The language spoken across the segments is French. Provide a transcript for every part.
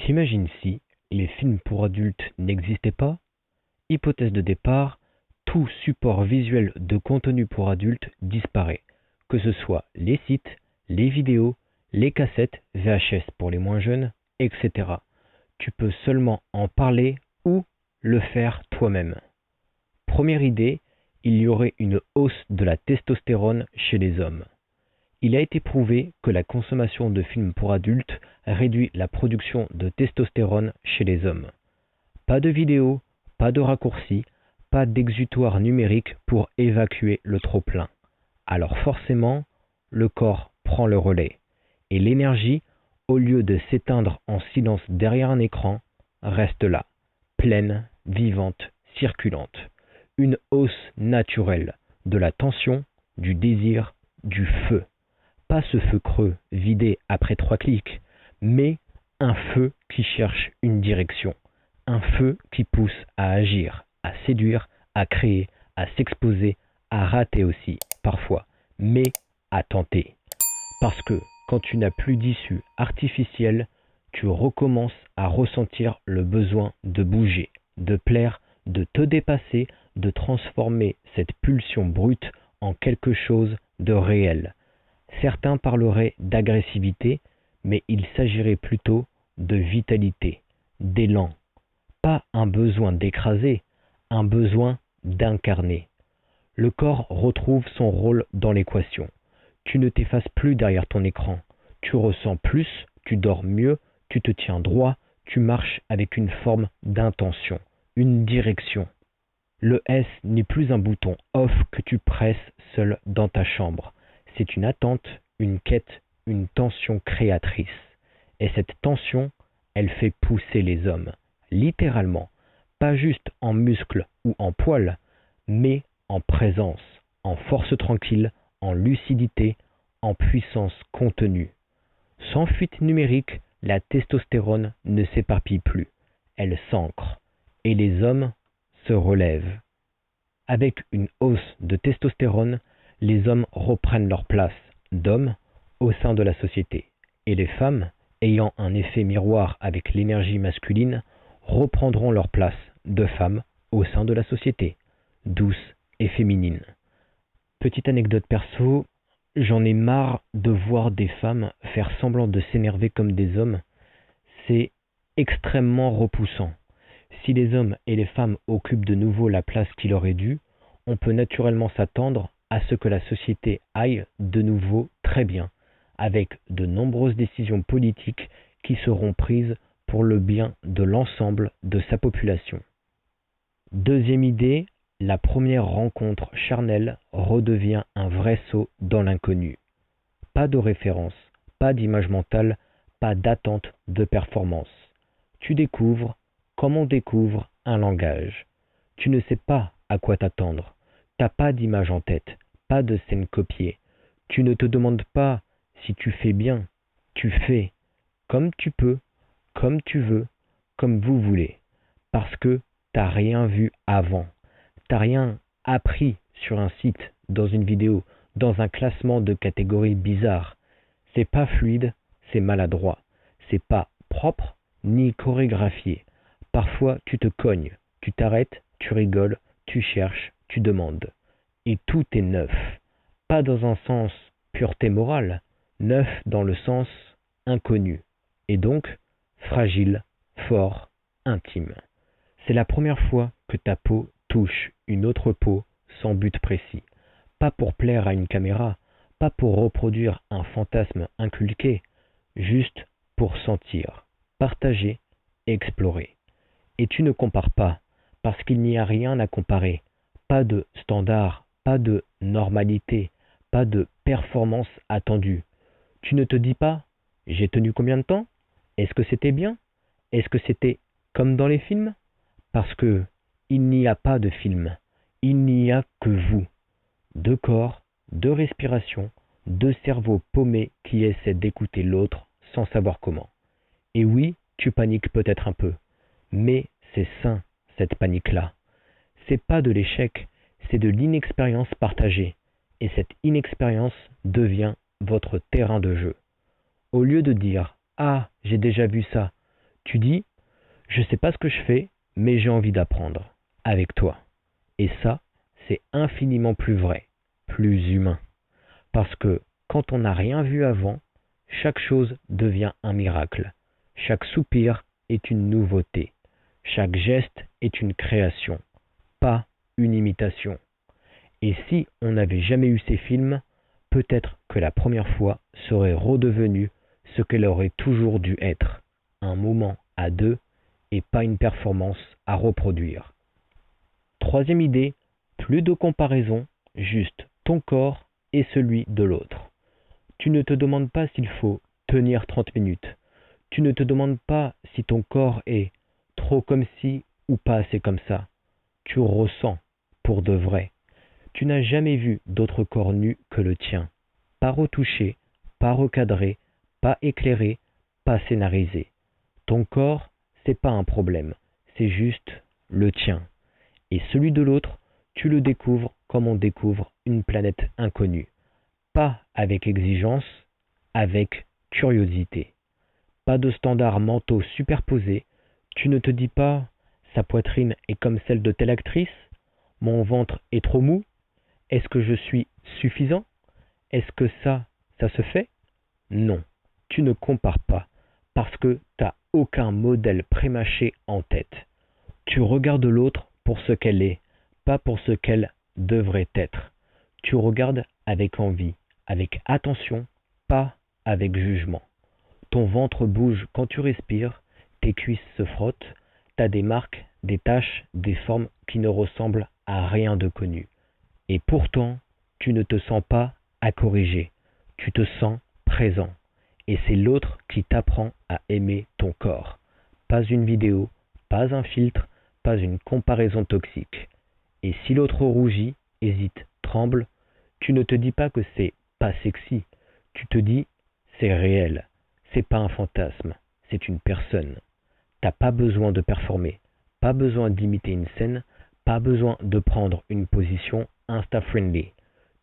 T'imagines si les films pour adultes n'existaient pas? Hypothèse de départ, tout support visuel de contenu pour adultes disparaît, que ce soit les sites, les vidéos, les cassettes, VHS pour les moins jeunes, etc. Tu peux seulement en parler ou le faire toi-même. Première idée, il y aurait une hausse de la testostérone chez les hommes. Il a été prouvé que la consommation de films pour adultes réduit la production de testostérone chez les hommes. Pas de vidéo, pas de raccourci, pas d'exutoire numérique pour évacuer le trop-plein. Alors forcément, le corps prend le relais. Et l'énergie, au lieu de s'éteindre en silence derrière un écran, reste là, pleine, vivante, circulante. Une hausse naturelle de la tension, du désir, du feu. Pas ce feu creux, vidé après 3 clics, mais un feu qui cherche une direction. Un feu qui pousse à agir, à séduire, à créer, à s'exposer, à rater aussi, parfois, mais à tenter. Parce que quand tu n'as plus d'issue artificielle, tu recommences à ressentir le besoin de bouger, de plaire, de te dépasser, de transformer cette pulsion brute en quelque chose de réel. Certains parleraient d'agressivité, mais il s'agirait plutôt de vitalité, d'élan. Pas un besoin d'écraser, un besoin d'incarner. Le corps retrouve son rôle dans l'équation. Tu ne t'effaces plus derrière ton écran. Tu ressens plus, tu dors mieux, tu te tiens droit, tu marches avec une forme d'intention, une direction. Le S n'est plus un bouton off que tu presses seul dans ta chambre. C'est une attente, une quête, une tension créatrice. Et cette tension, elle fait pousser les hommes, littéralement, pas juste en muscles ou en poils, mais en présence, en force tranquille, en lucidité, en puissance contenue. Sans fuite numérique, la testostérone ne s'éparpille plus, elle s'ancre, et les hommes se relèvent. Avec une hausse de testostérone, les hommes reprennent leur place d'hommes au sein de la société, et les femmes, ayant un effet miroir avec l'énergie masculine, reprendront leur place de femmes au sein de la société, douce et féminine. Petite anecdote perso, j'en ai marre de voir des femmes faire semblant de s'énerver comme des hommes. C'est extrêmement repoussant. Si les hommes et les femmes occupent de nouveau la place qui leur est due, on peut naturellement s'attendre à ce que la société aille de nouveau très bien, avec de nombreuses décisions politiques qui seront prises pour le bien de l'ensemble de sa population. Deuxième idée, la première rencontre charnelle redevient un vrai saut dans l'inconnu. Pas de référence, pas d'image mentale, pas d'attente de performance. Tu découvres comme on découvre un langage. Tu ne sais pas à quoi t'attendre. T'as pas d'image en tête, pas de scène copiée. Tu ne te demandes pas si tu fais bien. Tu fais comme tu peux, comme tu veux, comme vous voulez. Parce que t'as rien vu avant. T'as rien appris sur un site, dans une vidéo, dans un classement de catégories bizarres. C'est pas fluide, c'est maladroit. C'est pas propre ni chorégraphié. Parfois, tu te cognes, tu t'arrêtes, tu rigoles, tu cherches, tu demandes. Et tout est neuf. Pas dans un sens pureté morale, neuf dans le sens inconnu. Et donc, fragile, fort, intime. C'est la première fois que ta peau touche une autre peau sans but précis. Pas pour plaire à une caméra, pas pour reproduire un fantasme inculqué, juste pour sentir, partager, explorer. Et tu ne compares pas, parce qu'il n'y a rien à comparer. Pas de standard, pas de normalité, pas de performance attendue. Tu ne te dis pas, j'ai tenu combien de temps? Est-ce que c'était bien? Est-ce que c'était comme dans les films? Parce que il n'y a pas de film. Il n'y a que vous. Deux corps, deux respirations, deux cerveaux paumés qui essaient d'écouter l'autre sans savoir comment. Et oui, tu paniques peut-être un peu. Mais c'est sain, cette panique-là. C'est pas de l'échec, c'est de l'inexpérience partagée. Et cette inexpérience devient votre terrain de jeu. Au lieu de dire « Ah, j'ai déjà vu ça », Tu dis, je sais pas ce que je fais, mais j'ai envie d'apprendre avec toi. Et ça, c'est infiniment plus vrai, plus humain. Parce que quand on n'a rien vu avant, chaque chose devient un miracle. Chaque soupir est une nouveauté. Chaque geste est une création, pas une imitation. Et si on n'avait jamais eu ces films, peut-être que la première fois serait redevenue ce qu'elle aurait toujours dû être, un moment à deux et pas une performance à reproduire. Troisième idée, plus de comparaison, juste ton corps et celui de l'autre. Tu ne te demandes pas s'il faut tenir 30 minutes. Tu ne te demandes pas si ton corps est trop comme ci ou pas assez comme ça. Tu ressens pour de vrai. Tu n'as jamais vu d'autre corps nu que le tien. Pas retouché, pas recadré, pas éclairé, pas scénarisé. Ton corps, c'est pas un problème, c'est juste le tien. Et celui de l'autre, tu le découvres comme on découvre une planète inconnue. Pas avec exigence, avec curiosité. Pas de standards mentaux superposés. Tu ne te dis pas sa poitrine est comme celle de telle actrice, mon ventre est trop mou, est-ce que je suis suffisant? Est-ce que ça se fait? Non, tu ne compares pas parce que t'as aucun modèle prémâché en tête. Tu regardes l'autre pour ce qu'elle est, pas pour ce qu'elle devrait être. Tu regardes avec envie, avec attention, pas avec jugement. Ton ventre bouge quand tu respires, tes cuisses se frottent, t'as des marques, des taches, des formes qui ne ressemblent à rien de connu. Et pourtant, tu ne te sens pas à corriger, tu te sens présent. Et c'est l'autre qui t'apprend à aimer ton corps. Pas une vidéo, pas un filtre, pas une comparaison toxique. Et si l'autre rougit, hésite, tremble, tu ne te dis pas que c'est pas sexy, tu te dis c'est réel, c'est pas un fantasme, c'est une personne. T'as pas besoin de performer, pas besoin d'imiter une scène, pas besoin de prendre une position insta-friendly.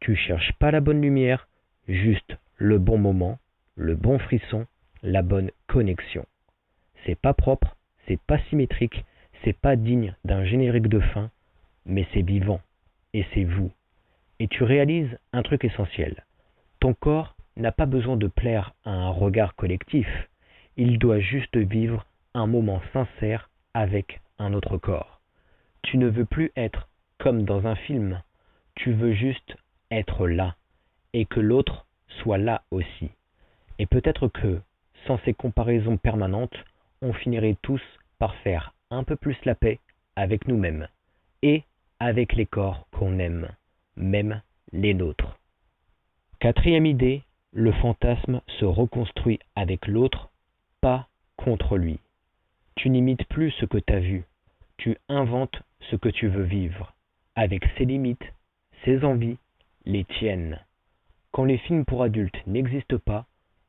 Tu cherches pas la bonne lumière, juste le bon moment, le bon frisson, la bonne connexion. C'est pas propre, c'est pas symétrique, c'est pas digne d'un générique de fin, mais c'est vivant, et c'est vous. Et tu réalises un truc essentiel. Ton corps n'a pas besoin de plaire à un regard collectif, il doit juste vivre un moment sincère avec un autre corps. Tu ne veux plus être comme dans un film, tu veux juste être là, et que l'autre soit là aussi. Et peut-être que, sans ces comparaisons permanentes, on finirait tous par faire un peu plus la paix avec nous-mêmes, et avec les corps qu'on aime, même les nôtres. Quatrième idée, le fantasme se reconstruit avec l'autre, pas contre lui. Tu n'imites plus ce que tu as vu, tu inventes ce que tu veux vivre, avec ses limites, ses envies, les tiennes. Quand les films pour adultes n'existent pas,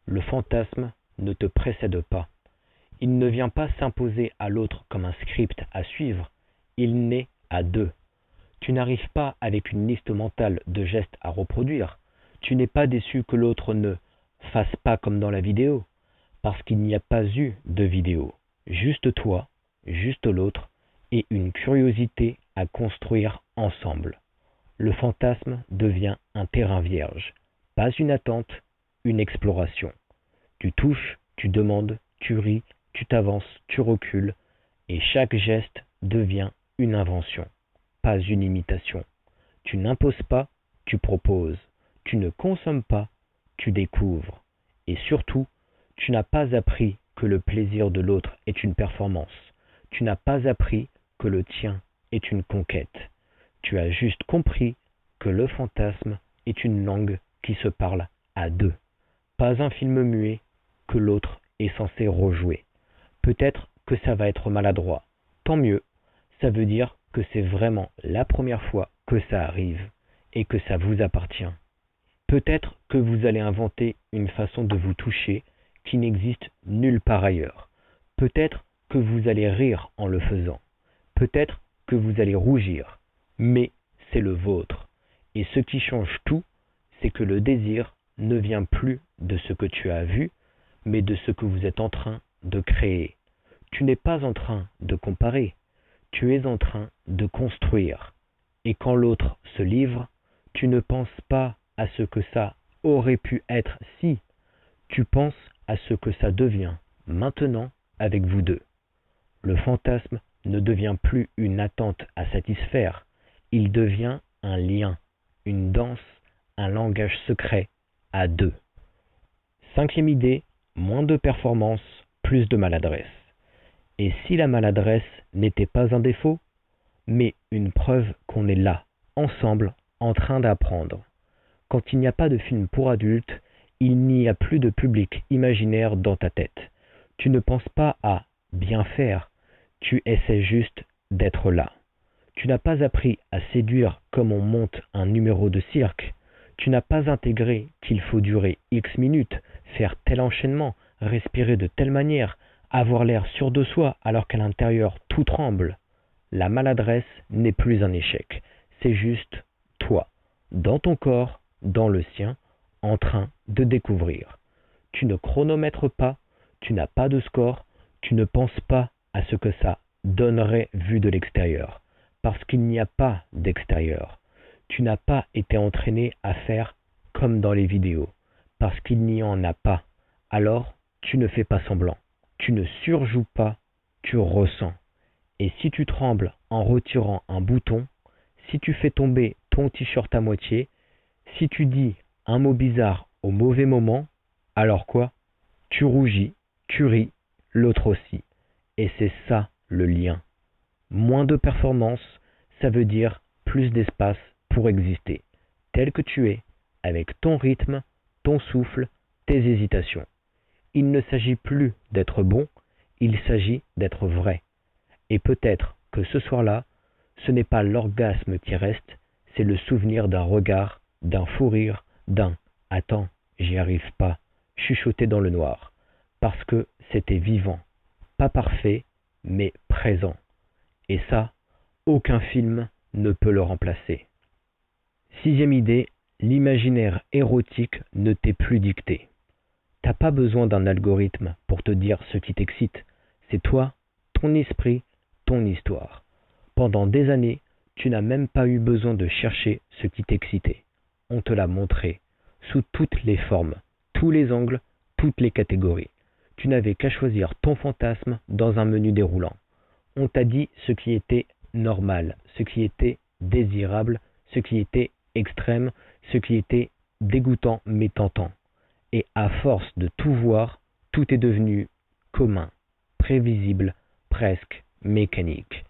le fantasme ne te précède pas. Il ne vient pas s'imposer à l'autre comme un script à suivre, il naît à deux. Tu n'arrives pas avec une liste mentale de gestes à reproduire. Tu n'es pas déçu que l'autre ne fasse pas comme dans la vidéo, parce qu'il n'y a pas eu de vidéo. Juste toi, juste l'autre, et une curiosité à construire ensemble. Le fantasme devient un terrain vierge, pas une attente, une exploration. Tu touches, tu demandes, tu ris, tu t'avances, tu recules, et chaque geste devient une invention, pas une imitation. Tu n'imposes pas, tu proposes. Tu ne consommes pas, tu découvres. Et surtout, tu n'as pas appris que le plaisir de l'autre est une performance. Tu n'as pas appris que le tien est une conquête. Tu as juste compris que le fantasme est une langue qui se parle à deux. Pas un film muet que l'autre est censé rejouer. Peut-être que ça va être maladroit. Tant mieux. Ça veut dire que c'est vraiment la première fois que ça arrive et que ça vous appartient. Peut-être que vous allez inventer une façon de vous toucher qui n'existe nulle part ailleurs. Peut-être que vous allez rire en le faisant. Peut-être que vous allez rougir. Mais c'est le vôtre. Et ce qui change tout, c'est que le désir ne vient plus de ce que tu as vu, mais de ce que vous êtes en train de créer. Tu n'es pas en train de comparer, tu es en train de construire. Et quand l'autre se livre, tu ne penses pas à ce que ça aurait pu être si, tu penses à ce que ça devient maintenant avec vous deux. Le fantasme ne devient plus une attente à satisfaire, il devient un lien, une danse, un langage secret à deux. Cinquième idée, moins de performance, plus de maladresse. Et si la maladresse n'était pas un défaut, mais une preuve qu'on est là, ensemble, en train d'apprendre. Quand il n'y a pas de film pour adultes, il n'y a plus de public imaginaire dans ta tête. Tu ne penses pas à bien faire, tu essaies juste d'être là. Tu n'as pas appris à séduire comme on monte un numéro de cirque. Tu n'as pas intégré qu'il faut durer X minutes, faire tel enchaînement, respirer de telle manière, avoir l'air sûr de soi alors qu'à l'intérieur tout tremble. La maladresse n'est plus un échec, c'est juste toi, dans ton corps, dans le sien, en train de découvrir. Tu ne chronomètres pas, tu n'as pas de score, tu ne penses pas à ce que ça donnerait vu de l'extérieur, parce qu'il n'y a pas d'extérieur. Tu n'as pas été entraîné à faire comme dans les vidéos, parce qu'il n'y en a pas. Alors, tu ne fais pas semblant, tu ne surjoues pas, tu ressens. Et si tu trembles en retirant un bouton, si tu fais tomber ton t-shirt à moitié, si tu dis un mot bizarre au mauvais moment, alors quoi? Tu rougis, tu ris, l'autre aussi. Et c'est ça le lien. Moins de performance, ça veut dire plus d'espace pour exister, tel que tu es, avec ton rythme, ton souffle, tes hésitations. Il ne s'agit plus d'être bon, il s'agit d'être vrai. Et peut-être que ce soir-là, ce n'est pas l'orgasme qui reste, c'est le souvenir d'un regard, d'un fou rire, d'un « attends, j'y arrive pas », chuchoté dans le noir. Parce que c'était vivant, pas parfait, mais présent. Et ça, aucun film ne peut le remplacer. Sixième idée, l'imaginaire érotique ne t'est plus dicté. T'as pas besoin d'un algorithme pour te dire ce qui t'excite. C'est toi, ton esprit, ton histoire. Pendant des années, tu n'as même pas eu besoin de chercher ce qui t'excitait. On te l'a montré, sous toutes les formes, tous les angles, toutes les catégories. Tu n'avais qu'à choisir ton fantasme dans un menu déroulant. On t'a dit ce qui était normal, ce qui était désirable, ce qui était extrême, ce qui était dégoûtant mais tentant. Et à force de tout voir, tout est devenu commun, prévisible, presque mécanique.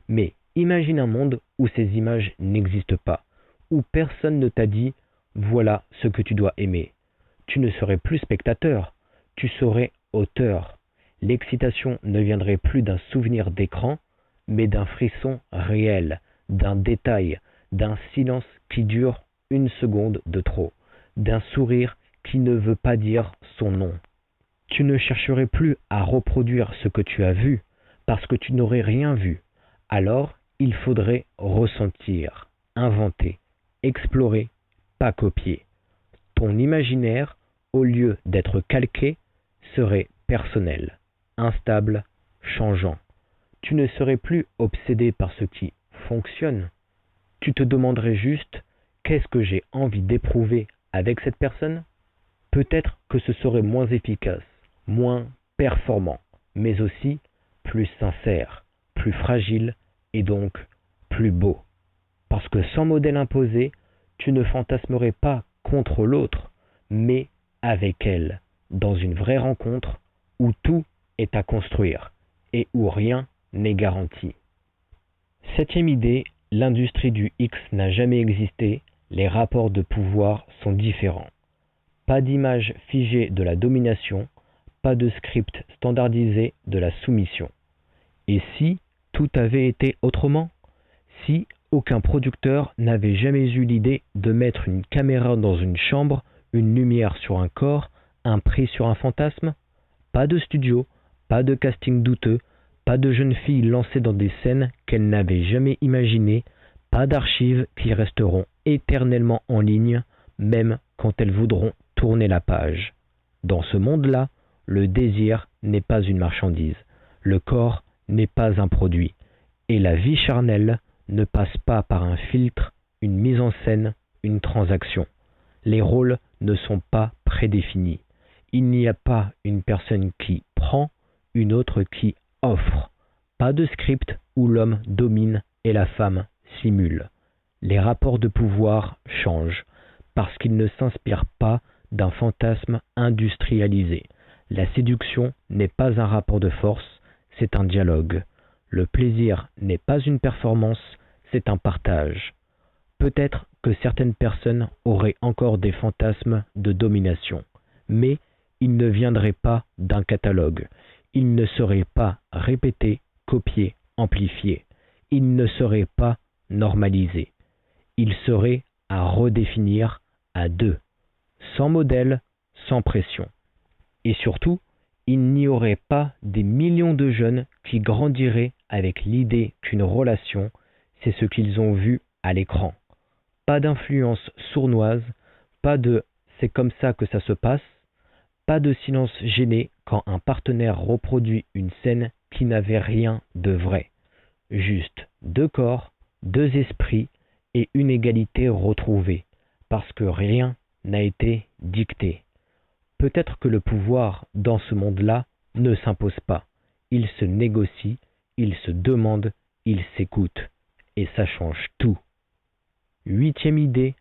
Mais imagine un monde où ces images n'existent pas, où personne ne t'a dit « voilà ce que tu dois aimer ». Tu ne serais plus spectateur, tu serais auteur. L'excitation ne viendrait plus d'un souvenir d'écran, mais d'un frisson réel, d'un détail, d'un silence qui dure une seconde de trop, d'un sourire qui ne veut pas dire son nom. Tu ne chercherais plus à reproduire ce que tu as vu, parce que tu n'aurais rien vu. Alors, il faudrait ressentir, inventer, explorer, pas copier. Ton imaginaire, au lieu d'être calqué, serait personnel, instable, changeant. Tu ne serais plus obsédé par ce qui fonctionne. Tu te demanderais juste qu'est-ce que j'ai envie d'éprouver avec cette personne? Peut-être que ce serait moins efficace, moins performant, mais aussi plus sincère, plus fragile et donc plus beau. Parce que sans modèle imposé, tu ne fantasmerais pas contre l'autre, mais avec elle, dans une vraie rencontre où tout est à construire et où rien n'est garanti. Septième idée, l'industrie du X n'a jamais existé, les rapports de pouvoir sont différents. Pas d'image figée de la domination, pas de script standardisé de la soumission. Et si tout avait été autrement? Si aucun producteur n'avait jamais eu l'idée de mettre une caméra dans une chambre, une lumière sur un corps, un prix sur un fantasme? Pas de studio, pas de casting douteux, pas de jeunes filles lancées dans des scènes qu'elles n'avaient jamais imaginées, pas d'archives qui resteront éternellement en ligne, même quand elles voudront tourner la page. Dans ce monde-là, le désir n'est pas une marchandise. Le corps n'est pas un produit, et la vie charnelle ne passe pas par un filtre, une mise en scène, une transaction. Les rôles ne sont pas prédéfinis. Il n'y a pas une personne qui prend, une autre qui offre. Pas de script où l'homme domine et la femme simule. Les rapports de pouvoir changent parce qu'ils ne s'inspirent pas d'un fantasme industrialisé. La séduction n'est pas un rapport de force, c'est un dialogue. Le plaisir n'est pas une performance, c'est un partage. Peut-être que certaines personnes auraient encore des fantasmes de domination, mais ils ne viendraient pas d'un catalogue. Ils ne seraient pas répétés, copiés, amplifiés. Ils ne seraient pas normalisés. Ils seraient à redéfinir à deux, sans modèle, sans pression. Et surtout, il n'y aurait pas des millions de jeunes qui grandiraient avec l'idée qu'une relation, c'est ce qu'ils ont vu à l'écran. Pas d'influence sournoise, pas de c'est comme ça que ça se passe, pas de silence gêné quand un partenaire reproduit une scène qui n'avait rien de vrai. Juste deux corps, deux esprits et une égalité retrouvée, parce que rien n'a été dicté. Peut-être que le pouvoir dans ce monde-là ne s'impose pas. Il se négocie, il se demande, il s'écoute. Et ça change tout. 8e idée,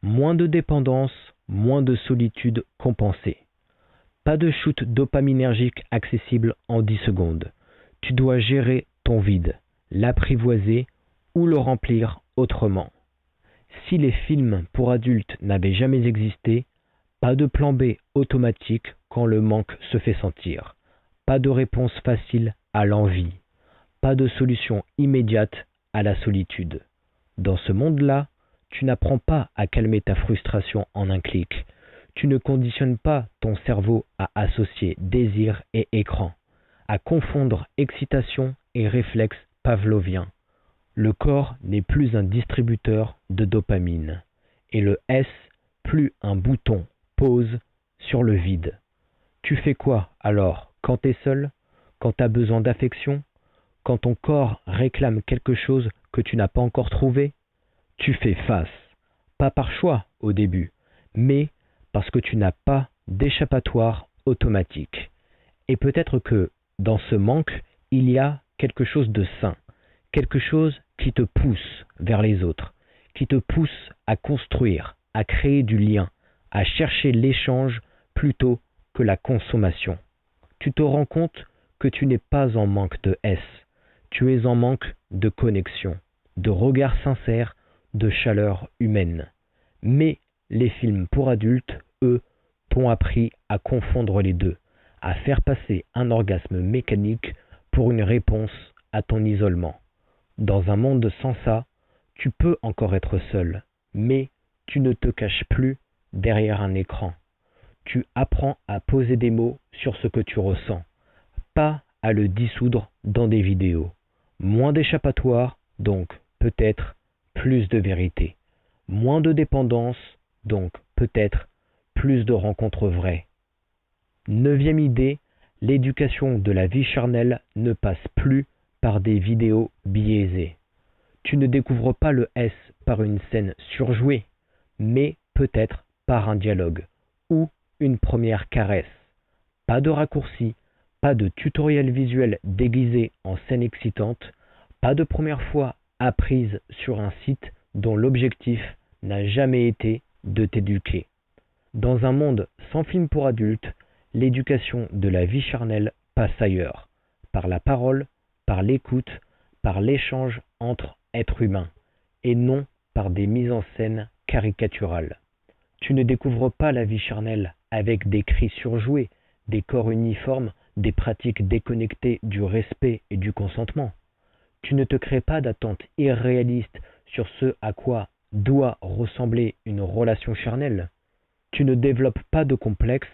moins de dépendance, moins de solitude compensée. Pas de shoot dopaminergique accessible en 10 secondes. Tu dois gérer ton vide, l'apprivoiser ou le remplir autrement. Si les films pour adultes n'avaient jamais existé, pas de plan B automatique quand le manque se fait sentir. Pas de réponse facile à l'envie. Pas de solution immédiate à la solitude. Dans ce monde-là, tu n'apprends pas à calmer ta frustration en un clic. Tu ne conditionnes pas ton cerveau à associer désir et écran, à confondre excitation et réflexe pavlovien. Le corps n'est plus un distributeur de dopamine et le S plus un bouton pause sur le vide. Tu fais quoi alors quand t'es seul, quand t'as besoin d'affection, quand ton corps réclame quelque chose que tu n'as pas encore trouvé? Tu fais face, pas par choix au début, mais parce que tu n'as pas d'échappatoire automatique. Et peut-être que dans ce manque, il y a quelque chose de sain, quelque chose qui te pousse vers les autres, qui te pousse à construire, à créer du lien, à chercher l'échange plutôt que la consommation. Tu te rends compte que tu n'es pas en manque de S, tu es en manque de connexion, de regard sincère, de chaleur humaine. Mais les films pour adultes, eux, t'ont appris à confondre les deux, à faire passer un orgasme mécanique pour une réponse à ton isolement. Dans un monde sans ça, tu peux encore être seul, mais tu ne te caches plus derrière un écran. Tu apprends à poser des mots sur ce que tu ressens, pas à le dissoudre dans des vidéos. Moins d'échappatoire, donc peut-être plus de vérité. Moins de dépendance, donc peut-être plus de rencontres vraies. 9e idée, l'éducation de la vie charnelle ne passe plus par des vidéos biaisées. Tu ne découvres pas le S par une scène surjouée, mais peut-être par un dialogue ou une première caresse. Pas de raccourci, pas de tutoriel visuel déguisé en scène excitante, pas de première fois apprise sur un site dont l'objectif n'a jamais été de t'éduquer. Dans un monde sans film pour adultes, l'éducation de la vie charnelle passe ailleurs, par la parole, par l'écoute, par l'échange entre êtres humains, et non par des mises en scène caricaturales. Tu ne découvres pas la vie charnelle avec des cris surjoués, des corps uniformes, des pratiques déconnectées du respect et du consentement. Tu ne te crées pas d'attentes irréalistes sur ce à quoi doit ressembler une relation charnelle. Tu ne développes pas de complexe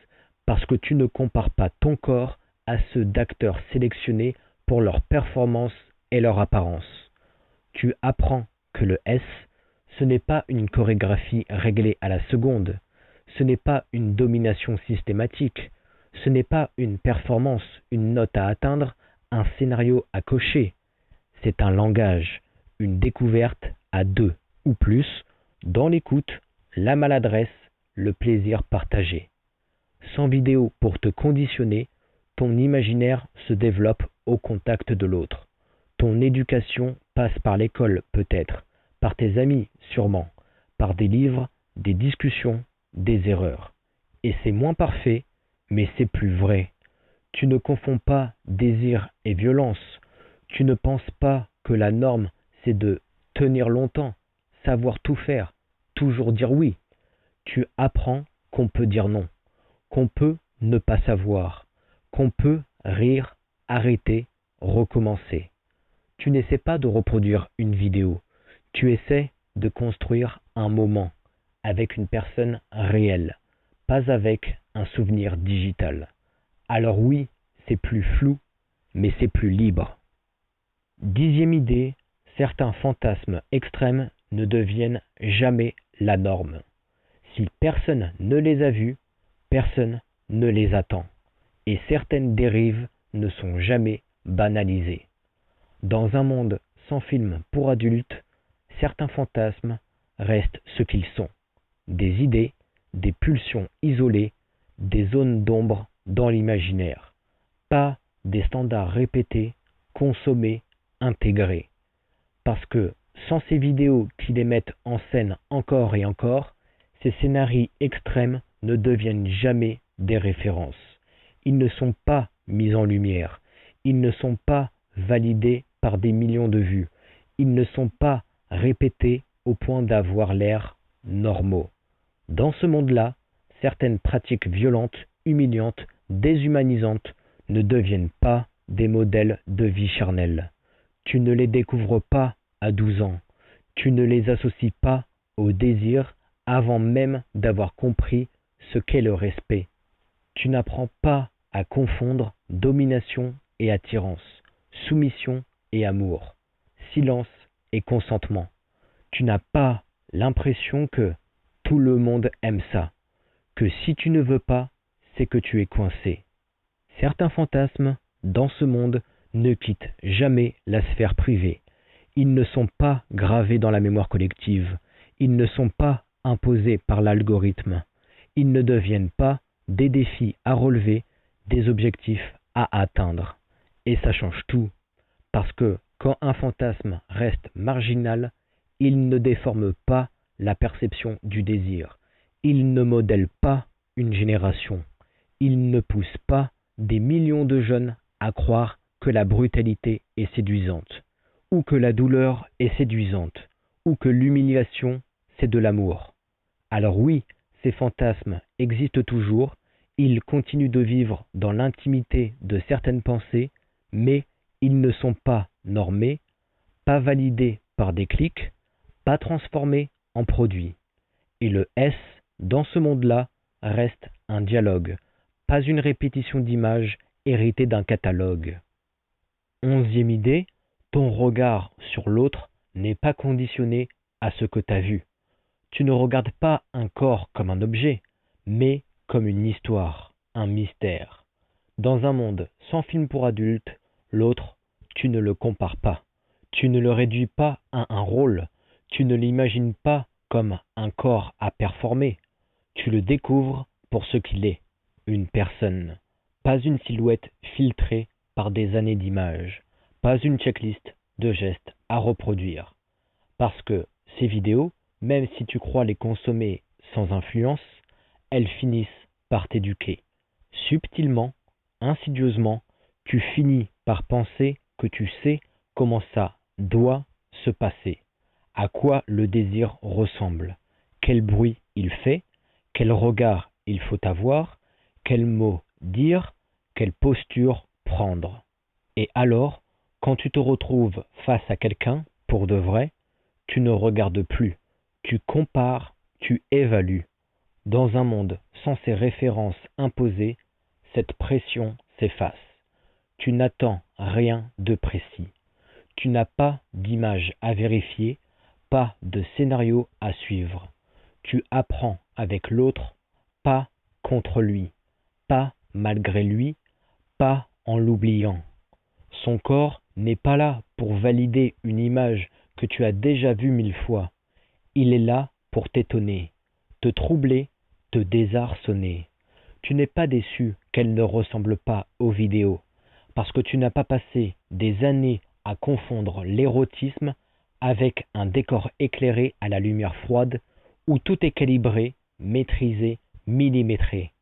parce que tu ne compares pas ton corps à ceux d'acteurs sélectionnés pour leur performance et leur apparence. Tu apprends que le S, ce n'est pas une chorégraphie réglée à la seconde, ce n'est pas une domination systématique, ce n'est pas une performance, une note à atteindre un scénario à cocher, c'est un langage, une découverte à deux ou plus, dans l'écoute, la maladresse, le plaisir partagé. Sans vidéo pour te conditionner, ton imaginaire se développe au contact de l'autre. Ton éducation passe par l'école peut-être, par tes amis sûrement, par des livres, des discussions, des erreurs. Et c'est moins parfait, mais c'est plus vrai. Tu ne confonds pas désir et violence. Tu ne penses pas que la norme, c'est de tenir longtemps, savoir tout faire, toujours dire oui. Tu apprends qu'on peut dire non, qu'on peut ne pas savoir, qu'on peut rire, arrêter, recommencer. Tu n'essaies pas de reproduire une vidéo. Tu essaies de construire un moment avec une personne réelle, pas avec un souvenir digital. Alors oui, c'est plus flou, mais c'est plus libre. 10e idée, certains fantasmes extrêmes ne deviennent jamais la norme. Si personne ne les a vus, personne ne les attend. Et certaines dérives ne sont jamais banalisées. Dans un monde sans film pour adultes, certains fantasmes restent ce qu'ils sont. Des idées, des pulsions isolées, des zones d'ombre dans l'imaginaire. Pas des standards répétés, consommés, intégrés. Parce que sans ces vidéos qui les mettent en scène encore et encore, ces scénarios extrêmes ne deviennent jamais des références. Ils ne sont pas mis en lumière. Ils ne sont pas validés par des millions de vues. Ils ne sont pas répétés au point d'avoir l'air normaux. Dans ce monde-là, certaines pratiques violentes, humiliantes, déshumanisantes ne deviennent pas des modèles de vie charnelle. Tu ne les découvres pas à 12 ans. Tu ne les associes pas au désir avant même d'avoir compris ce qu'est le respect. Tu n'apprends pas à confondre domination et attirance, soumission et amour, silence et consentement. Tu n'as pas l'impression que tout le monde aime ça, que si tu ne veux pas, c'est que tu es coincé. Certains fantasmes, dans ce monde, ne quittent jamais la sphère privée. Ils ne sont pas gravés dans la mémoire collective. Ils ne sont pas imposés par l'algorithme. Ils ne deviennent pas des défis à relever, des objectifs à atteindre. Et ça change tout. Parce que quand un fantasme reste marginal, il ne déforme pas la perception du désir. Il ne modèle pas une génération. Il ne pousse pas des millions de jeunes à croire que la brutalité est séduisante, ou que la douleur est séduisante, ou que l'humiliation, c'est de l'amour. Alors oui, ces fantasmes existent toujours, ils continuent de vivre dans l'intimité de certaines pensées, mais ils ne sont pas normés, pas validés par des clics, pas transformés en produits. Et le S, dans ce monde-là, reste un dialogue, pas une répétition d'images héritée d'un catalogue. 11e idée, ton regard sur l'autre n'est pas conditionné à ce que tu as vu. Tu ne regardes pas un corps comme un objet, mais comme une histoire, un mystère. Dans un monde sans film pour adultes, l'autre, tu ne le compares pas. Tu ne le réduis pas à un rôle. Tu ne l'imagines pas comme un corps à performer. Tu le découvres pour ce qu'il est, une personne. Pas une silhouette filtrée par des années d'images. Pas une checklist de gestes à reproduire. Parce que ces vidéos, même si tu crois les consommer sans influence, elles finissent par t'éduquer. Subtilement, insidieusement, tu finis par penser que tu sais comment ça doit se passer, à quoi le désir ressemble, quel bruit il fait, quel regard il faut avoir, quels mots dire, quelle posture prendre. Et alors, quand tu te retrouves face à quelqu'un, pour de vrai, tu ne regardes plus, tu compares, tu évalues. Dans un monde sans ces références imposées, cette pression s'efface. Tu n'attends rien de précis. Tu n'as pas d'image à vérifier, pas de scénario à suivre. Tu apprends avec l'autre, pas contre lui, pas malgré lui, pas en l'oubliant. Son corps n'est pas là pour valider une image que tu as déjà vue 1000 fois. Il est là pour t'étonner, te troubler, te désarçonner. Tu n'es pas déçu qu'elle ne ressemble pas aux vidéos, parce que tu n'as pas passé des années à confondre l'érotisme avec un décor éclairé à la lumière froide où tout est calibré, maîtrisé, millimétré.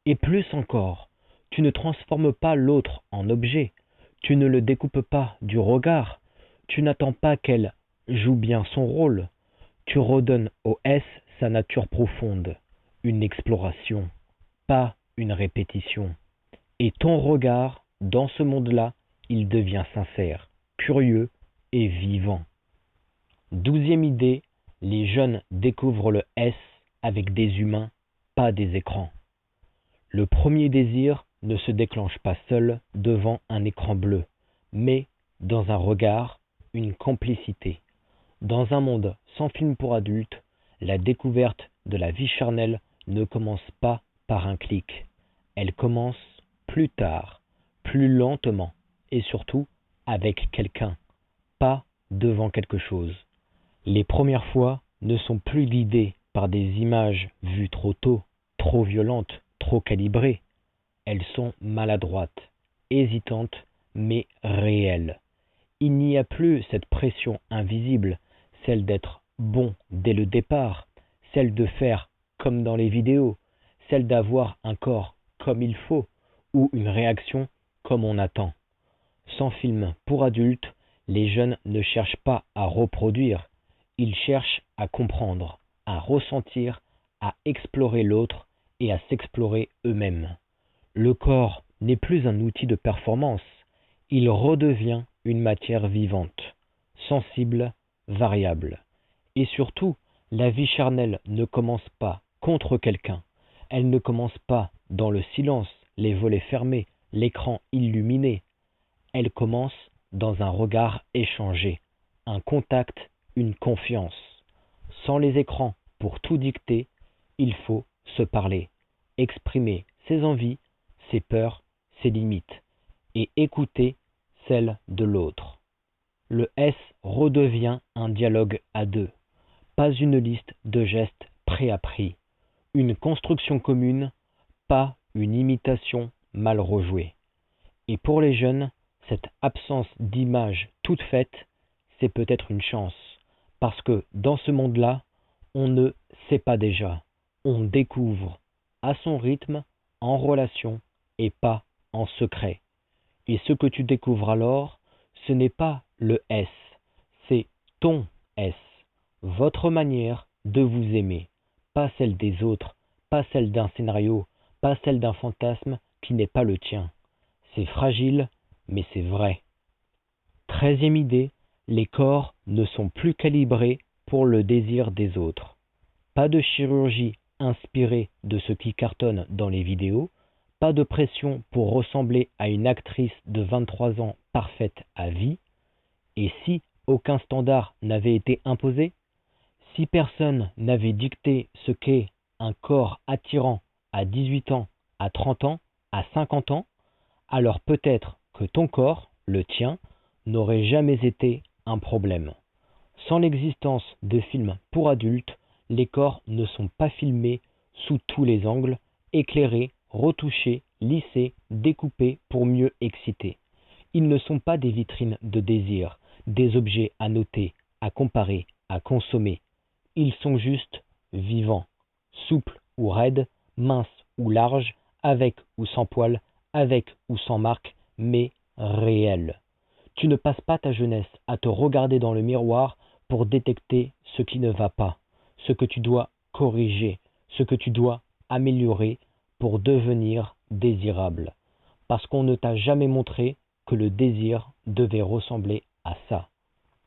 Et plus encore, tu ne transformes pas l'autre en objet, tu ne le découpes pas du regard, tu n'attends pas qu'elle joue bien son rôle, tu redonnes au S sa nature profonde, une exploration, pas une répétition. Et ton regard, dans ce monde-là, il devient sincère, curieux et vivant. 12e idée, les jeunes découvrent le S avec des humains, pas des écrans. Le premier désir ne se déclenche pas seul devant un écran bleu, mais dans un regard, une complicité. Dans un monde sans film pour adultes, la découverte de la vie charnelle ne commence pas par un clic. Elle commence plus tard, plus lentement, et surtout avec quelqu'un, pas devant quelque chose. Les premières fois ne sont plus guidées par des images vues trop tôt, trop violentes, trop calibrées. Elles sont maladroites, hésitantes, mais réelles. Il n'y a plus cette pression invisible, celle d'être bon dès le départ, celle de faire comme dans les vidéos, celle d'avoir un corps comme il faut, ou une réaction comme on attend. Sans film pour adultes, les jeunes ne cherchent pas à reproduire, ils cherchent à comprendre, à ressentir, à explorer l'autre et à s'explorer eux-mêmes. Le corps n'est plus un outil de performance, il redevient une matière vivante, sensible, variable. Et surtout, la vie charnelle ne commence pas contre quelqu'un, elle ne commence pas dans le silence, les volets fermés, l'écran illuminé, elle commence dans un regard échangé, un contact, une confiance. Sans les écrans pour tout dicter, il faut se parler, exprimer ses envies, ses peurs, ses limites, et écouter celles de l'autre. Le S redevient un dialogue à deux, pas une liste de gestes préappris, une construction commune, pas une imitation mal rejouée. Et pour les jeunes, cette absence d'image toute faite, c'est peut-être une chance, parce que dans ce monde-là, on ne sait pas déjà, on découvre à son rythme, en relation et pas en secret. Et ce que tu découvres alors, ce n'est pas le S, c'est ton S, votre manière de vous aimer, pas celle des autres, pas celle d'un scénario, pas celle d'un fantasme qui n'est pas le tien. C'est fragile, mais c'est vrai. 13e idée, les corps ne sont plus calibrés pour le désir des autres. Pas de chirurgie inspirée de ce qui cartonne dans les vidéos, pas de pression pour ressembler à une actrice de 23 ans parfaite à vie. Et si aucun standard n'avait été imposé, si personne n'avait dicté ce qu'est un corps attirant à 18 ans, à 30 ans, à 50 ans, alors peut-être que ton corps, le tien, n'aurait jamais été un problème. Sans l'existence de films pour adultes, les corps ne sont pas filmés sous tous les angles, éclairés, retouchés, lissés, découpés pour mieux exciter. Ils ne sont pas des vitrines de désir, des objets à noter, à comparer, à consommer. Ils sont juste vivants, souples ou raides, minces ou larges, avec ou sans poils, avec ou sans marque, mais réels. Tu ne passes pas ta jeunesse à te regarder dans le miroir pour détecter ce qui ne va pas, ce que tu dois corriger, ce que tu dois améliorer pour devenir désirable. Parce qu'on ne t'a jamais montré que le désir devait ressembler à ça.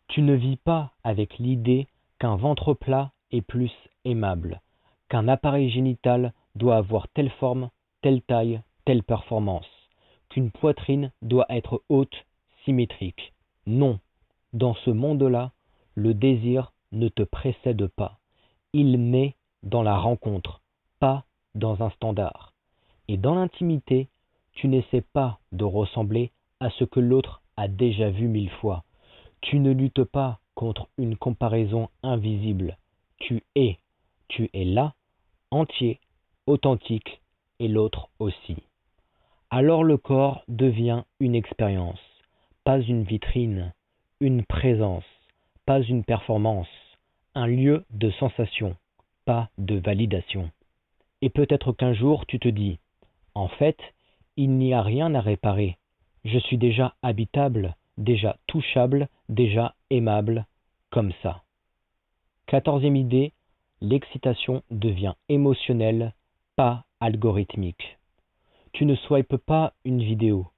Tu ne vis pas avec l'idée qu'un ventre plat est plus aimable, qu'un appareil génital doit avoir telle forme, telle taille, telle performance, qu'une poitrine doit être haute, symétrique. Non, dans ce monde-là, le désir ne te précède pas. Il naît dans la rencontre, pas dans un standard. Et dans l'intimité, tu n'essaies pas de ressembler à ce que l'autre as déjà vu 1000 fois. Tu ne luttes pas contre une comparaison invisible. Tu es là, entier, authentique, et l'autre aussi. Alors le corps devient une expérience, pas une vitrine, une présence, pas une performance, un lieu de sensation, pas de validation. Et peut-être qu'un jour tu te dis, en fait, il n'y a rien à réparer. Je suis déjà habitable, déjà touchable, déjà aimable, comme ça. 14e idée, l'excitation devient émotionnelle, pas algorithmique. Tu ne swipes pas une vidéo,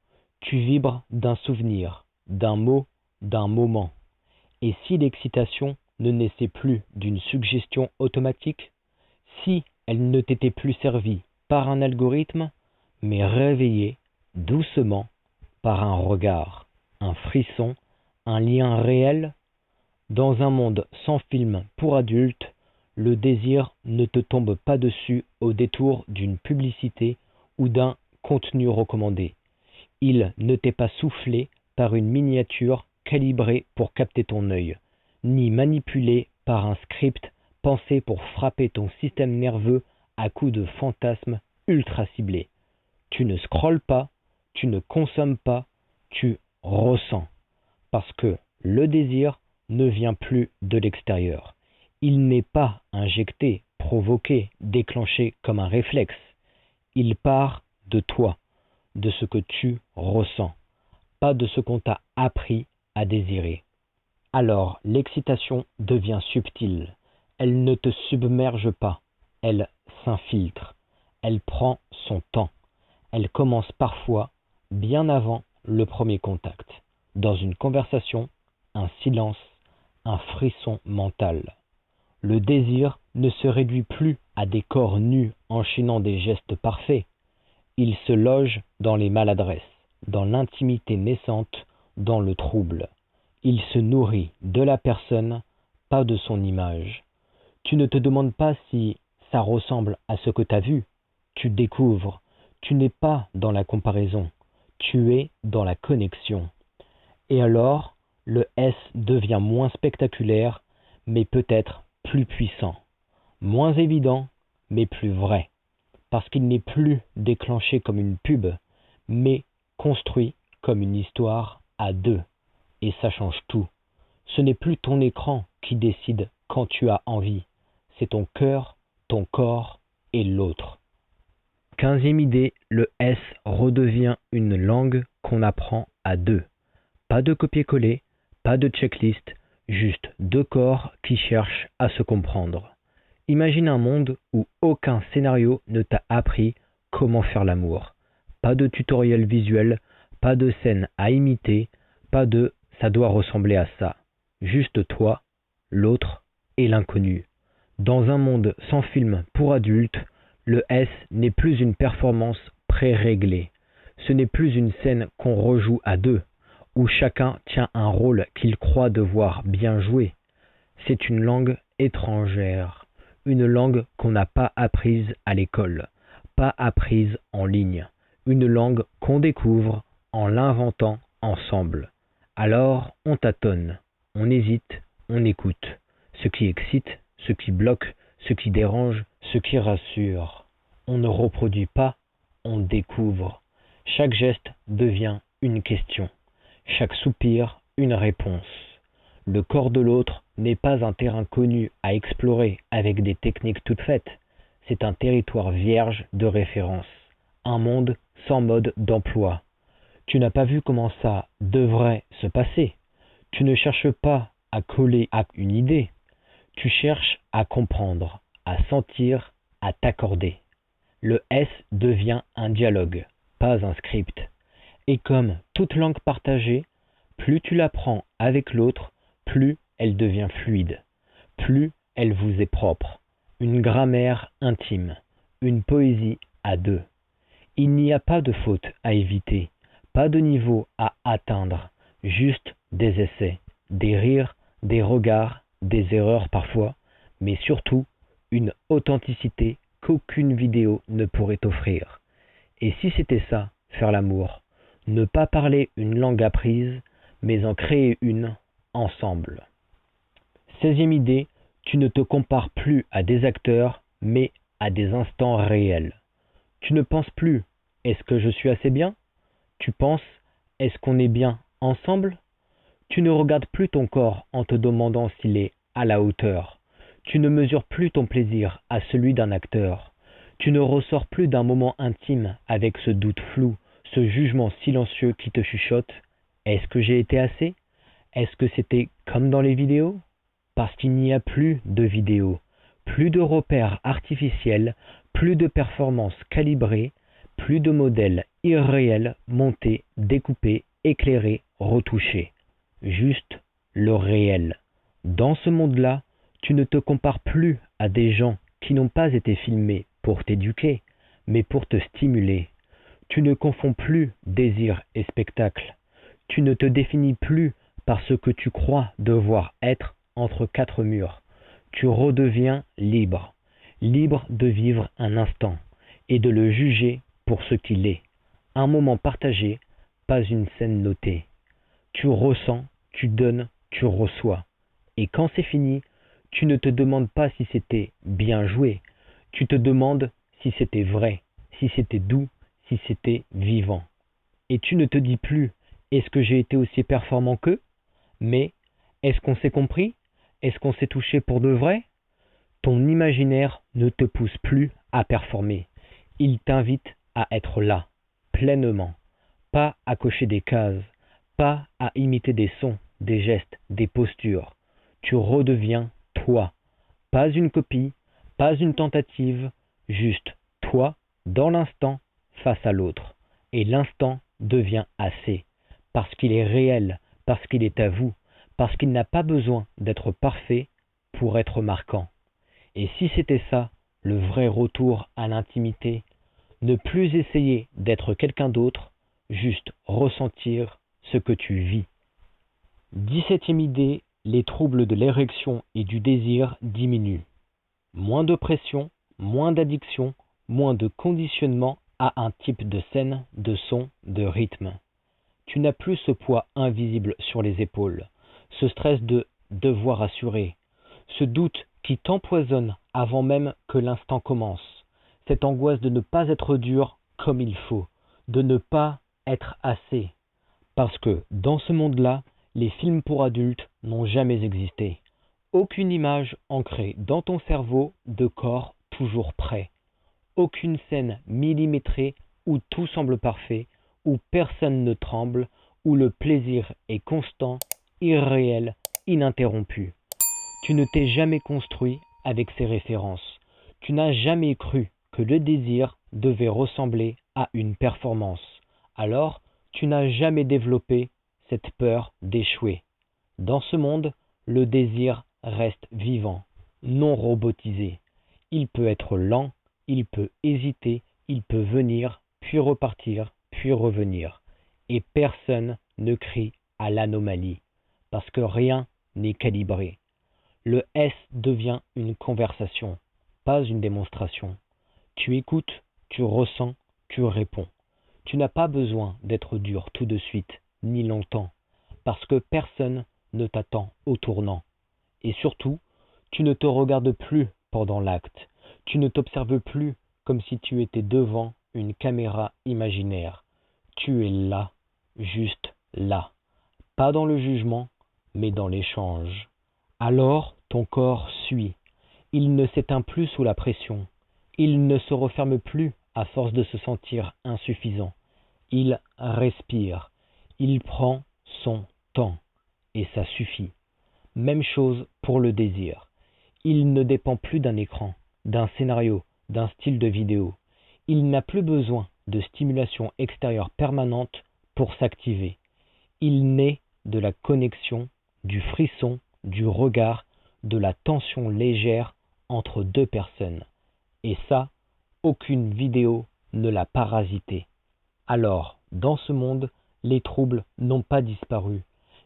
tu vibres d'un souvenir, d'un mot, d'un moment. Et si l'excitation ne naissait plus d'une suggestion automatique, si elle ne t'était plus servie par un algorithme, mais réveillée doucement par un regard, un frisson, un lien réel, dans un monde sans film pour adultes, le désir ne te tombe pas dessus au détour d'une publicité ou d'un contenu recommandé. Il ne t'est pas soufflé par une miniature calibrée pour capter ton œil, ni manipulé par un script pensé pour frapper ton système nerveux à coups de fantasmes ultra ciblés. Tu ne scrolles pas, tu ne consommes pas, tu ressens. Parce que le désir ne vient plus de l'extérieur. Il n'est pas injecté, provoqué, déclenché comme un réflexe. Il part de toi, de ce que tu ressens, pas de ce qu'on t'a appris à désirer. Alors l'excitation devient subtile. Elle ne te submerge pas, elle s'infiltre. Elle prend son temps. Elle commence parfois bien avant le premier contact, dans une conversation, un silence, un frisson mental. Le désir ne se réduit plus à des corps nus enchaînant des gestes parfaits. Il se loge dans les maladresses, dans l'intimité naissante, dans le trouble. Il se nourrit de la personne, pas de son image. Tu ne te demandes pas si ça ressemble à ce que tu as vu. Tu découvres. Tu n'es pas dans la comparaison. Tu es dans la connexion. Et alors, le S devient moins spectaculaire, mais peut-être plus puissant. Moins évident, mais plus vrai. Parce qu'il n'est plus déclenché comme une pub, mais construit comme une histoire à deux. Et ça change tout. Ce n'est plus ton écran qui décide quand tu as envie. C'est ton cœur, ton corps et l'autre. 15e idée, le S redevient une langue qu'on apprend à deux. Pas de copier-coller, pas de checklist, juste deux corps qui cherchent à se comprendre. Imagine un monde où aucun scénario ne t'a appris comment faire l'amour. Pas de tutoriel visuel, pas de scène à imiter, pas de ça doit ressembler à ça. Juste toi, l'autre et l'inconnu. Dans un monde sans film pour adultes, le S n'est plus une performance pré-réglée. Ce n'est plus une scène qu'on rejoue à deux, où chacun tient un rôle qu'il croit devoir bien jouer. C'est une langue étrangère, une langue qu'on n'a pas apprise à l'école, pas apprise en ligne, une langue qu'on découvre en l'inventant ensemble. Alors on tâtonne, on hésite, on écoute, ce qui excite, ce qui bloque, ce qui dérange, ce qui rassure. On ne reproduit pas, on découvre. Chaque geste devient une question, chaque soupir une réponse. Le corps de l'autre n'est pas un terrain connu à explorer avec des techniques toutes faites, c'est un territoire vierge de référence, un monde sans mode d'emploi. Tu n'as pas vu comment ça devrait se passer. Tu ne cherches pas à coller à une idée. Tu cherches à comprendre, à sentir, à t'accorder. Le S devient un dialogue, pas un script. Et comme toute langue partagée, plus tu l'apprends avec l'autre, plus elle devient fluide, plus elle vous est propre. Une grammaire intime, une poésie à deux. Il n'y a pas de faute à éviter, pas de niveau à atteindre, juste des essais, des rires, des regards, des erreurs parfois, mais surtout une authenticité qu'aucune vidéo ne pourrait offrir. Et si c'était ça, faire l'amour, Ne pas parler une langue apprise, mais en créer une ensemble. 16e idée, tu ne te compares plus à des acteurs, mais à des instants réels. Tu ne penses plus est-ce que je suis assez bien? Tu penses est-ce qu'on est bien ensemble? Tu ne regardes plus ton corps en te demandant s'il est à la hauteur. Tu ne mesures plus ton plaisir à celui d'un acteur. Tu ne ressors plus d'un moment intime avec ce doute flou, ce jugement silencieux qui te chuchote. Est-ce que j'ai été assez? Est-ce que c'était comme dans les vidéos? Parce qu'il n'y a plus de vidéos, plus de repères artificiels, plus de performances calibrées, plus de modèles irréels montés, découpés, éclairés, retouchés. Juste le réel. Dans ce monde-là, tu ne te compares plus à des gens qui n'ont pas été filmés pour t'éduquer, mais pour te stimuler. Tu ne confonds plus désir et spectacle. Tu ne te définis plus par ce que tu crois devoir être entre quatre murs. Tu redeviens libre, libre de vivre un instant et de le juger pour ce qu'il est. Un moment partagé, pas une scène notée. Tu ressens, tu donnes, tu reçois. Et quand c'est fini, tu ne te demandes pas si c'était bien joué. Tu te demandes si c'était vrai, si c'était doux, si c'était vivant. Et tu ne te dis plus est-ce que j'ai été aussi performant qu'eux? Mais est-ce qu'on s'est compris? Est-ce qu'on s'est touché pour de vrai? Ton imaginaire ne te pousse plus à performer. Il t'invite à être là, pleinement, pas à cocher des cases, pas à imiter des sons, des gestes, des postures. Tu redeviens toi, pas une copie, pas une tentative, juste toi dans l'instant face à l'autre. Et l'instant devient assez, parce qu'il est réel, parce qu'il est à vous, parce qu'il n'a pas besoin d'être parfait pour être marquant. Et si c'était ça, le vrai retour à l'intimité, ne plus essayer d'être quelqu'un d'autre, juste ressentir ce que tu vis. 17e idée, les troubles de l'érection et du désir diminuent. Moins de pression, moins d'addiction, moins de conditionnement à un type de scène, de son, de rythme. Tu n'as plus ce poids invisible sur les épaules, ce stress de devoir assurer, ce doute qui t'empoisonne avant même que l'instant commence, cette angoisse de ne pas être dur comme il faut, de ne pas être assez. Parce que dans ce monde-là, les films pour adultes n'ont jamais existé. Aucune image ancrée dans ton cerveau de corps toujours prêt. Aucune scène millimétrée où tout semble parfait, où personne ne tremble, où le plaisir est constant, irréel, ininterrompu. Tu ne t'es jamais construit avec ces références. Tu n'as jamais cru que le désir devait ressembler à une performance. Alors, tu n'as jamais développé cette peur d'échouer. Dans ce monde, le désir reste vivant, non robotisé. Il peut être lent, il peut hésiter, il peut venir, puis repartir, puis revenir. Et personne ne crie à l'anomalie, parce que rien n'est calibré. Le S devient une conversation, pas une démonstration. Tu écoutes, tu ressens, tu réponds. Tu n'as pas besoin d'être dur tout de suite, ni longtemps, parce que personne ne t'attend au tournant. Et surtout, tu ne te regardes plus pendant l'acte. Tu ne t'observes plus comme si tu étais devant une caméra imaginaire. Tu es là, juste là. Pas dans le jugement, mais dans l'échange. Alors ton corps suit. Il ne s'éteint plus sous la pression. Il ne se referme plus à force de se sentir insuffisant. Il respire. Il prend son temps. Et ça suffit. Même chose pour le désir. Il ne dépend plus d'un écran, d'un scénario, d'un style de vidéo. Il n'a plus besoin de stimulation extérieure permanente pour s'activer. Il naît de la connexion, du frisson, du regard, de la tension légère entre deux personnes. Et ça, aucune vidéo ne l'a parasité. Alors, dans ce monde, les troubles n'ont pas disparu,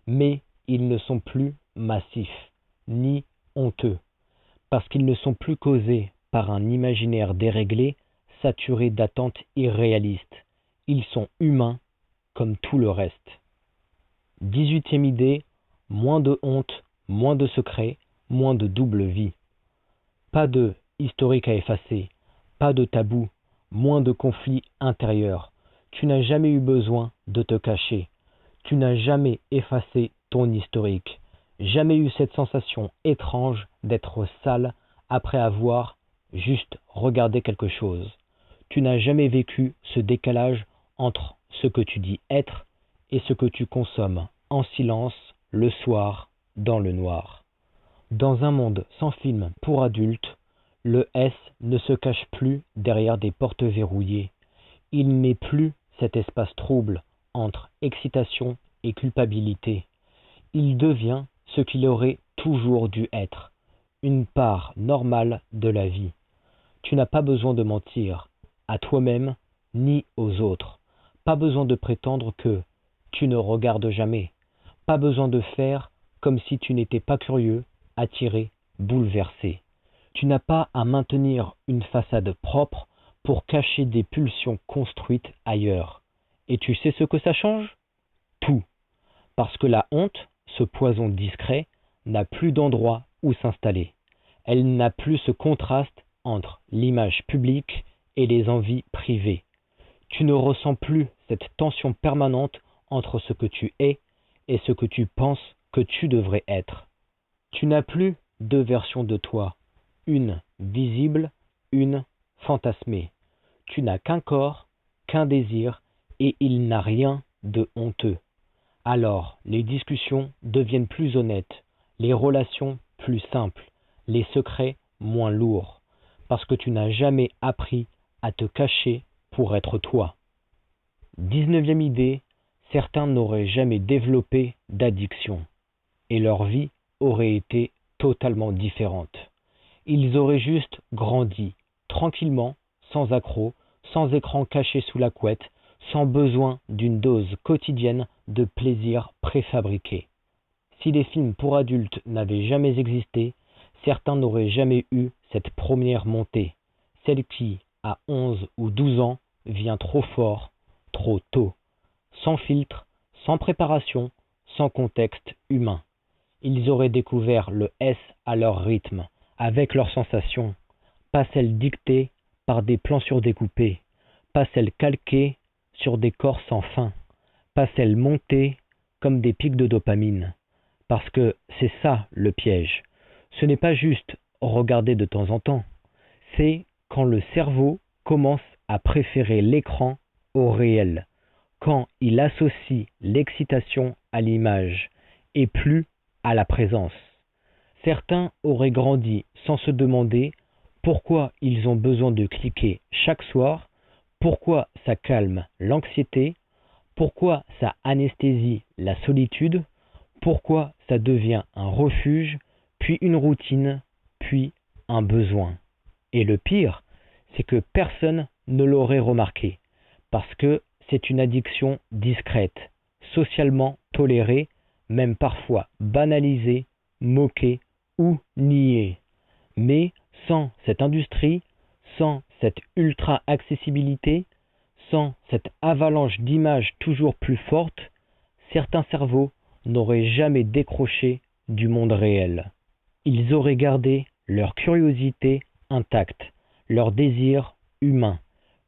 mais ils ne sont plus massifs, ni honteux, parce qu'ils ne sont plus causés par un imaginaire déréglé, saturé d'attentes irréalistes. Ils sont humains, comme tout le reste. 18e idée, moins de honte, moins de secrets, moins de double vie. Pas de historique à effacer, pas de tabou, moins de conflits intérieurs. Tu n'as jamais eu besoin de te cacher. Tu n'as jamais effacé ton historique. Jamais eu cette sensation étrange d'être sale après avoir juste regardé quelque chose. Tu n'as jamais vécu ce décalage entre ce que tu dis être et ce que tu consommes en silence le soir dans le noir. Dans un monde sans film pour adultes, le S ne se cache plus derrière des portes verrouillées. Il n'est plus cet espace trouble entre excitation et culpabilité. Il devient ce qu'il aurait toujours dû être, une part normale de la vie. Tu n'as pas besoin de mentir, à toi-même ni aux autres. Pas besoin de prétendre que tu ne regardes jamais. Pas besoin de faire comme si tu n'étais pas curieux, attiré, bouleversé. Tu n'as pas à maintenir une façade propre pour cacher des pulsions construites ailleurs. Et tu sais ce que ça change? Tout. Parce que la honte, ce poison discret, n'a plus d'endroit où s'installer. Elle n'a plus ce contraste entre l'image publique et les envies privées. Tu ne ressens plus cette tension permanente entre ce que tu es et ce que tu penses que tu devrais être. Tu n'as plus deux versions de toi, une visible, une fantasmée. Tu n'as qu'un corps, qu'un désir, et il n'a rien de honteux. Alors, les discussions deviennent plus honnêtes, les relations plus simples, les secrets moins lourds, parce que tu n'as jamais appris à te cacher pour être toi. 19e idée, certains n'auraient jamais développé d'addiction, et leur vie aurait été totalement différente. Ils auraient juste grandi, tranquillement, sans accroc, sans écran caché sous la couette, sans besoin d'une dose quotidienne de plaisir préfabriqué. Si les films pour adultes n'avaient jamais existé, certains n'auraient jamais eu cette première montée, celle qui, à 11 ou 12 ans, vient trop fort, trop tôt, sans filtre, sans préparation, sans contexte humain. Ils auraient découvert le S à leur rythme, avec leurs sensations, pas celles dictées par des plans surdécoupés, pas celles calquées sur des corps sans fin, pas celles montées comme des pics de dopamine. Parce que c'est ça le piège. Ce n'est pas juste regarder de temps en temps, c'est quand le cerveau commence à préférer l'écran au réel, quand il associe l'excitation à l'image et plus à la présence. Certains auraient grandi sans se demander pourquoi ils ont besoin de cliquer chaque soir, pourquoi ça calme l'anxiété, pourquoi ça anesthésie la solitude, pourquoi ça devient un refuge, puis une routine, puis un besoin. Et le pire, c'est que personne ne l'aurait remarqué, parce que c'est une addiction discrète, socialement tolérée, même parfois banalisée, moquée ou niée. Mais sans cette industrie, sans cette ultra-accessibilité, sans cette avalanche d'images toujours plus fortes, certains cerveaux n'auraient jamais décroché du monde réel. Ils auraient gardé leur curiosité intacte, leur désir humain,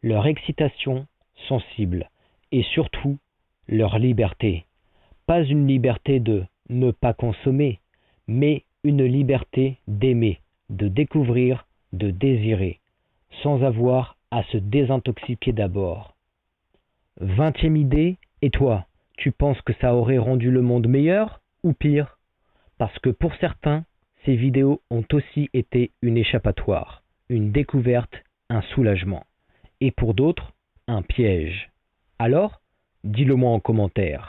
leur excitation sensible et surtout leur liberté. Pas une liberté de ne pas consommer, mais une liberté d'aimer, de découvrir, de désirer, sans avoir à se désintoxiquer d'abord. 20e idée, et toi, tu penses que ça aurait rendu le monde meilleur ou pire? Parce que pour certains, ces vidéos ont aussi été une échappatoire, une découverte, un soulagement. Et pour d'autres, un piège. Alors, dis-le moi en commentaire.